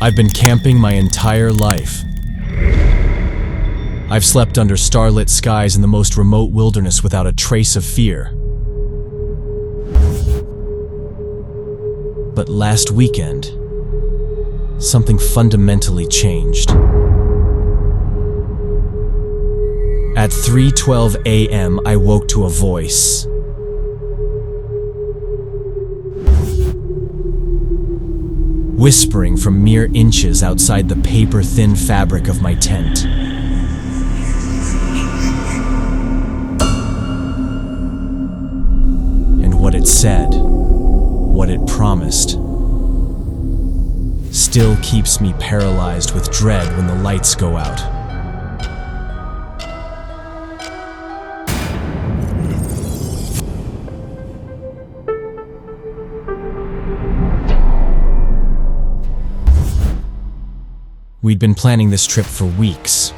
I've been camping my entire life. I've slept under starlit skies in the most remote wilderness without a trace of fear. But last weekend, something fundamentally changed. At 3:12 a.m., I woke to a voice. Whispering from mere inches outside the paper-thin fabric of my tent. And what it said, what it promised, still keeps me paralyzed with dread when the lights go out. We'd been planning this trip for weeks,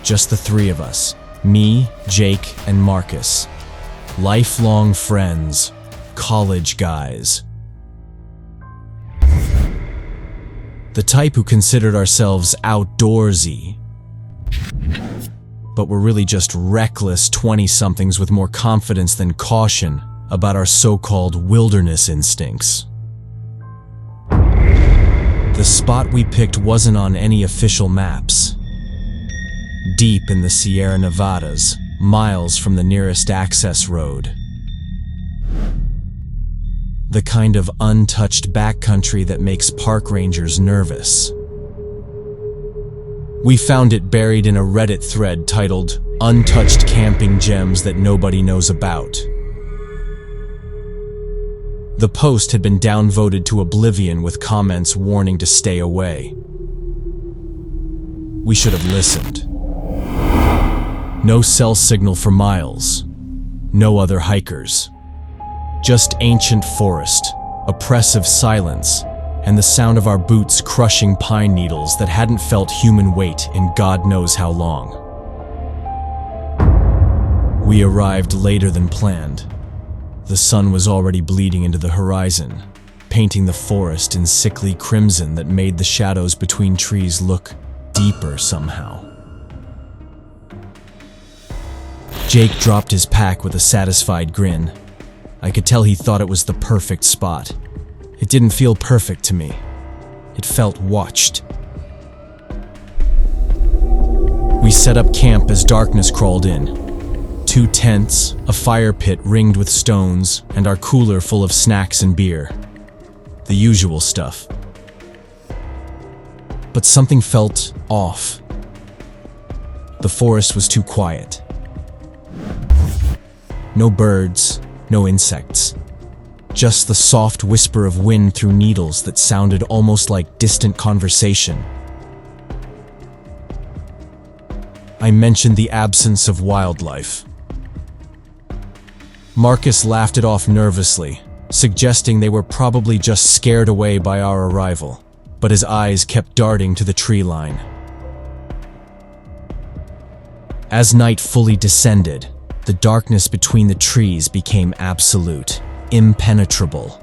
just the three of us, me, Jake, and Marcus. Lifelong friends, college guys. The type who considered ourselves outdoorsy, but were really just reckless 20-somethings with more confidence than caution about our so-called wilderness instincts. The spot we picked wasn't on any official maps. Deep in the Sierra Nevadas, miles from the nearest access road. The kind of untouched backcountry that makes park rangers nervous. We found it buried in a Reddit thread titled "Untouched Camping Gems That Nobody Knows About." The post had been downvoted to oblivion with comments warning to stay away. We should have listened. No cell signal for miles. No other hikers. Just ancient forest, oppressive silence, and the sound of our boots crushing pine needles that hadn't felt human weight in God knows how long. We arrived later than planned. The sun was already bleeding into the horizon, painting the forest in sickly crimson that made the shadows between trees look deeper somehow. Jake dropped his pack with a satisfied grin. I could tell he thought it was the perfect spot. It didn't feel perfect to me. It felt watched. We set up camp as darkness crawled in. 2 tents, a fire pit ringed with stones, and our cooler full of snacks and beer. The usual stuff. But something felt off. The forest was too quiet. No birds, no insects. Just the soft whisper of wind through needles that sounded almost like distant conversation. I mentioned the absence of wildlife. Marcus laughed it off nervously, suggesting they were probably just scared away by our arrival, but his eyes kept darting to the tree line. As night fully descended, the darkness between the trees became absolute, impenetrable.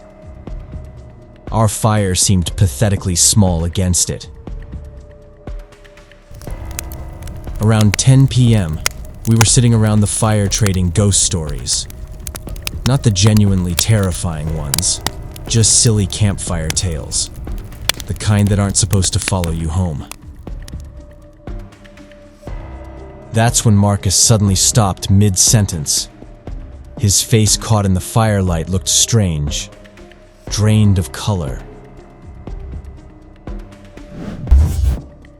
Our fire seemed pathetically small against it. Around 10 p.m., we were sitting around the fire trading ghost stories. Not the genuinely terrifying ones, just silly campfire tales. The kind that aren't supposed to follow you home. That's when Marcus suddenly stopped mid-sentence. His face caught in the firelight looked strange, drained of color.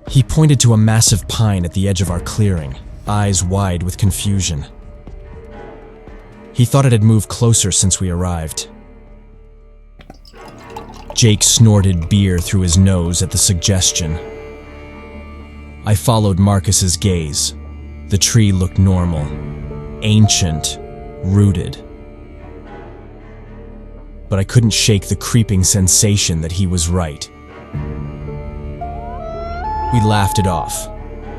He pointed to a massive pine at the edge of our clearing, eyes wide with confusion. He thought it had moved closer since we arrived. Jake snorted beer through his nose at the suggestion. I followed Marcus's gaze. The tree looked normal, ancient, rooted. But I couldn't shake the creeping sensation that he was right. We laughed it off.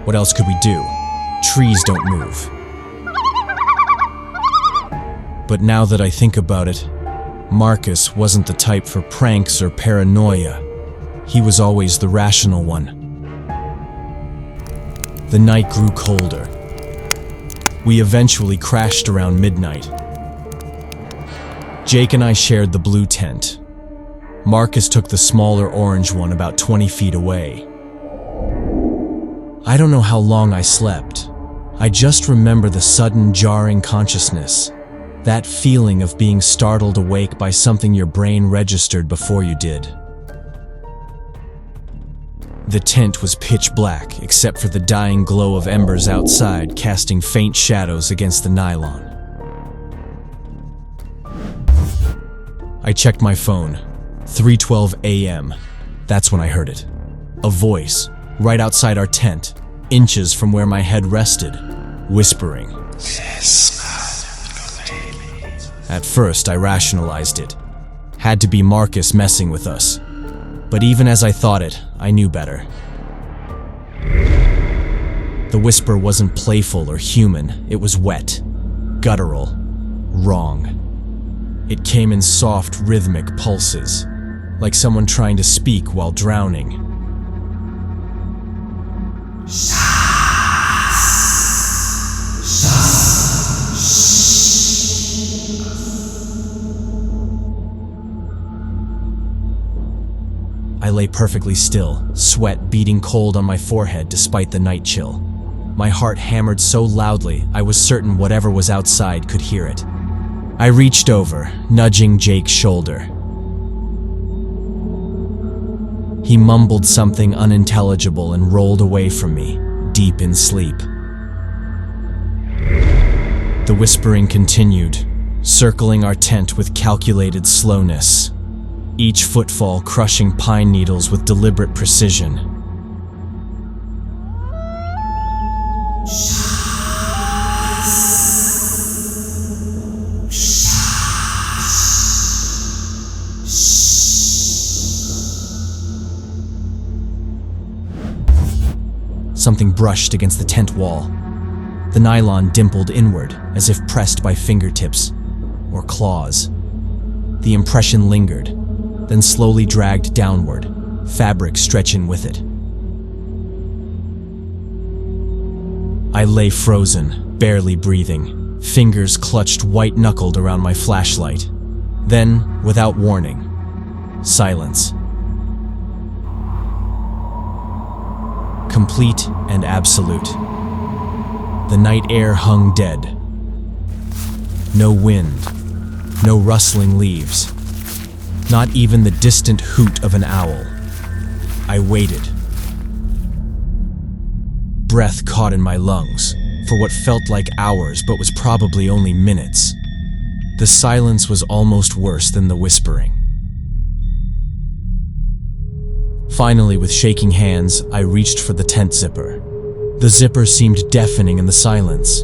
What else could we do? Trees don't move. But now that I think about it, Marcus wasn't the type for pranks or paranoia. He was always the rational one. The night grew colder. We eventually crashed around midnight. Jake and I shared the blue tent. Marcus took the smaller orange one about 20 feet away. I don't know how long I slept. I just remember the sudden jarring consciousness, that feeling of being startled awake by something your brain registered before you did. The tent was pitch black except for the dying glow of embers outside casting faint shadows against the nylon. I checked my phone. 3:12 a.m. That's when I heard it. A voice, right outside our tent, inches from where my head rested, whispering. At first, I rationalized it. Had to be Marcus messing with us. But even as I thought it, I knew better. The whisper wasn't playful or human. It was wet, guttural, wrong. It came in soft, rhythmic pulses, like someone trying to speak while drowning. I lay perfectly still, sweat beating cold on my forehead despite the night chill. My heart hammered so loudly, I was certain whatever was outside could hear it. I reached over, nudging Jake's shoulder. He mumbled something unintelligible and rolled away from me, deep in sleep. The whispering continued, circling our tent with calculated slowness, each footfall crushing pine needles with deliberate precision. Something brushed against the tent wall. The nylon dimpled inward, as if pressed by fingertips or claws. The impression lingered, then slowly dragged downward, fabric stretching with it. I lay frozen, barely breathing, fingers clutched white-knuckled around my flashlight. Then, without warning, silence. Complete and absolute. The night air hung dead. No wind, no rustling leaves, not even the distant hoot of an owl. I waited. Breath caught in my lungs, for what felt like hours but was probably only minutes. The silence was almost worse than the whispering. Finally, with shaking hands, I reached for the tent zipper. The zipper seemed deafening in the silence,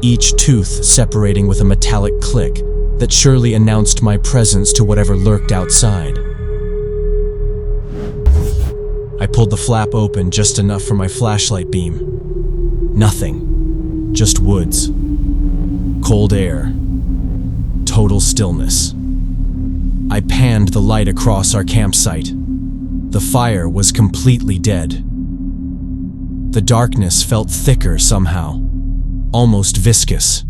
each tooth separating with a metallic click that surely announced my presence to whatever lurked outside. I pulled the flap open just enough for my flashlight beam. Nothing. Just woods. Cold air. Total stillness. I panned the light across our campsite. The fire was completely dead. The darkness felt thicker somehow, almost viscous.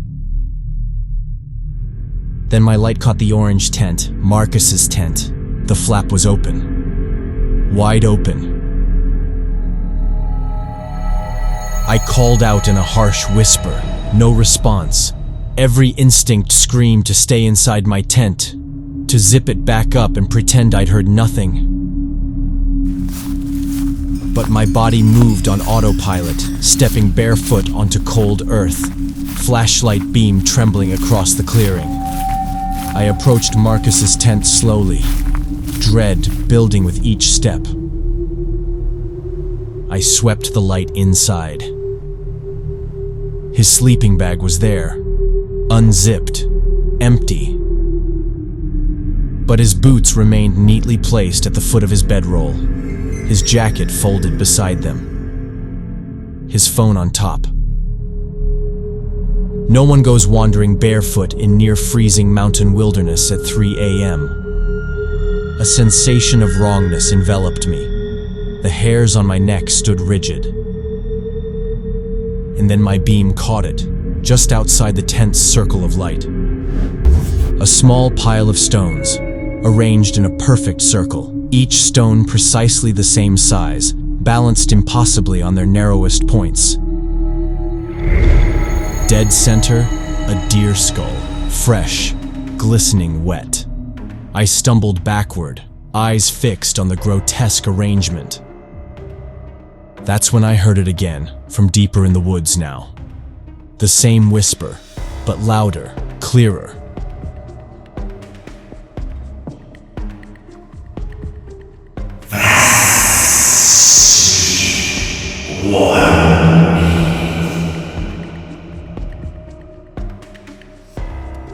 Then my light caught the orange tent, Marcus's tent. The flap was open. Wide open. I called out in a harsh whisper. No response. Every instinct screamed to stay inside my tent, to zip it back up and pretend I'd heard nothing. But my body moved on autopilot, stepping barefoot onto cold earth, flashlight beam trembling across the clearing. I approached Marcus's tent slowly, dread building with each step. I swept the light inside. His sleeping bag was there, unzipped, empty. But his boots remained neatly placed at the foot of his bedroll, his jacket folded beside them, his phone on top. No one goes wandering barefoot in near-freezing mountain wilderness at 3 a.m. A sensation of wrongness enveloped me. The hairs on my neck stood rigid. And then my beam caught it, just outside the tent's circle of light. A small pile of stones, arranged in a perfect circle, each stone precisely the same size, balanced impossibly on their narrowest points. Dead center, a deer skull, fresh, glistening wet. I stumbled backward, eyes fixed on the grotesque arrangement. That's when I heard it again, from deeper in the woods now. The same whisper, but louder, clearer.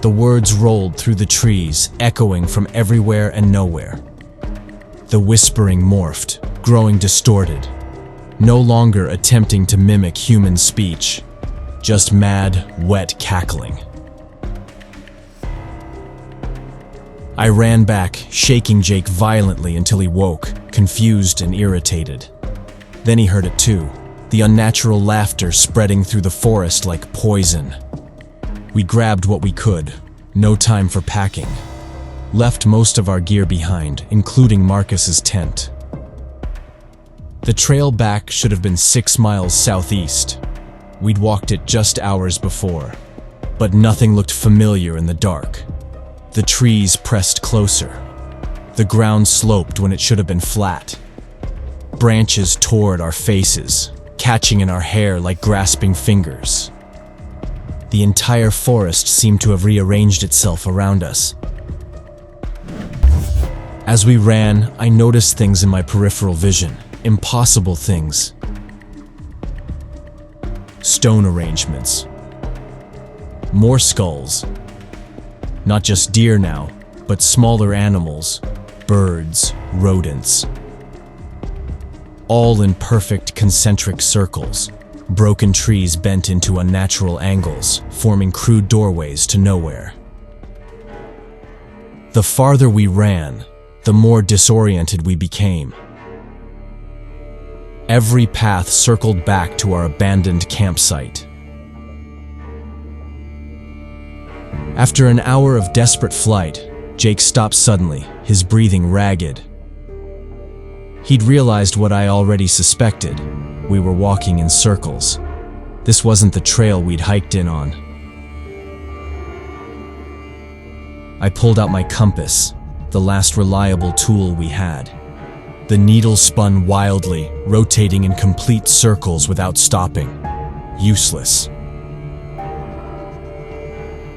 The words rolled through the trees, echoing from everywhere and nowhere. The whispering morphed, growing distorted, no longer attempting to mimic human speech, just mad, wet cackling. I ran back, shaking Jake violently until he woke, confused and irritated. Then he heard it too, the unnatural laughter spreading through the forest like poison. We grabbed what we could, no time for packing. Left most of our gear behind, including Marcus's tent. The trail back should have been 6 miles southeast. We'd walked it just hours before, but nothing looked familiar in the dark. The trees pressed closer. The ground sloped when it should have been flat. Branches tore at our faces, catching in our hair like grasping fingers. The entire forest seemed to have rearranged itself around us. As we ran, I noticed things in my peripheral vision, impossible things. Stone arrangements. More skulls. Not just deer now, but smaller animals, birds, rodents. All in perfect concentric circles. Broken trees bent into unnatural angles, forming crude doorways to nowhere. The farther we ran, the more disoriented we became. Every path circled back to our abandoned campsite. After an hour of desperate flight, Jake stopped suddenly, his breathing ragged. He'd realized what I already suspected. We were walking in circles. This wasn't the trail we'd hiked in on. I pulled out my compass, the last reliable tool we had. The needle spun wildly, rotating in complete circles without stopping. Useless.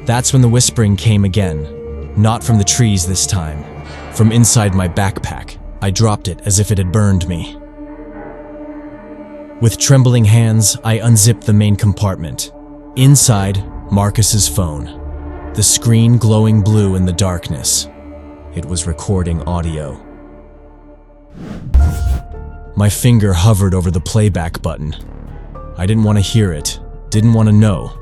That's when the whispering came again. Not from the trees this time. From inside my backpack. I dropped it as if it had burned me. With trembling hands, I unzipped the main compartment. Inside, Marcus's phone. The screen glowing blue in the darkness. It was recording audio. My finger hovered over the playback button. I didn't want to hear it, didn't want to know.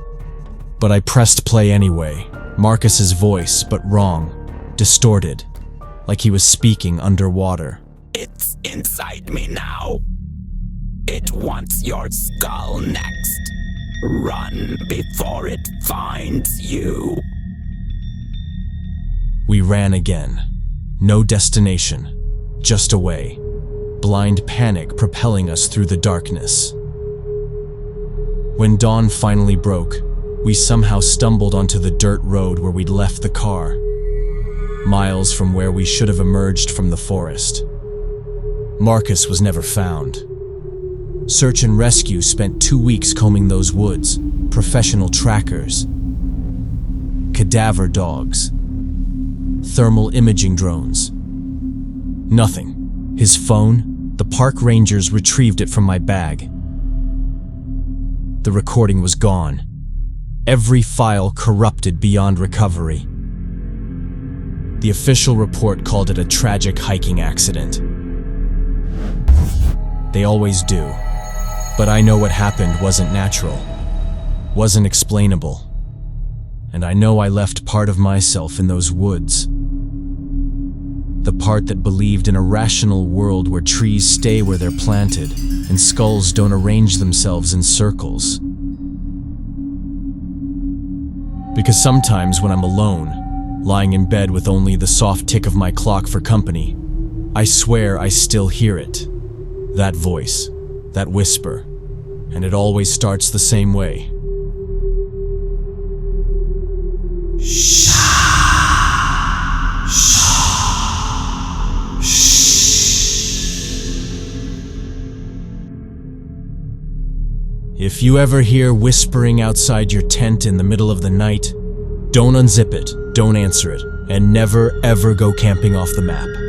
But I pressed play anyway. Marcus's voice, but wrong, distorted, like he was speaking underwater. It's inside me now. It wants your skull next. Run before it finds you. We ran again. No destination, just away. Blind panic propelling us through the darkness. When dawn finally broke, we somehow stumbled onto the dirt road where we'd left the car. Miles from where we should have emerged from the forest. Marcus was never found. Search and rescue spent 2 weeks combing those woods, professional trackers, cadaver dogs, thermal imaging drones. Nothing. His phone, the park rangers retrieved it from my bag. The recording was gone. Every file corrupted beyond recovery. The official report called it a tragic hiking accident. They always do. But I know what happened wasn't natural, wasn't explainable. And I know I left part of myself in those woods. The part that believed in a rational world where trees stay where they're planted and skulls don't arrange themselves in circles. Because sometimes when I'm alone, lying in bed with only the soft tick of my clock for company, I swear I still hear it. That voice, that whisper, and it always starts the same way. Shh. Shh. If you ever hear whispering outside your tent in the middle of the night, don't unzip it, don't answer it, and never ever go camping off the map.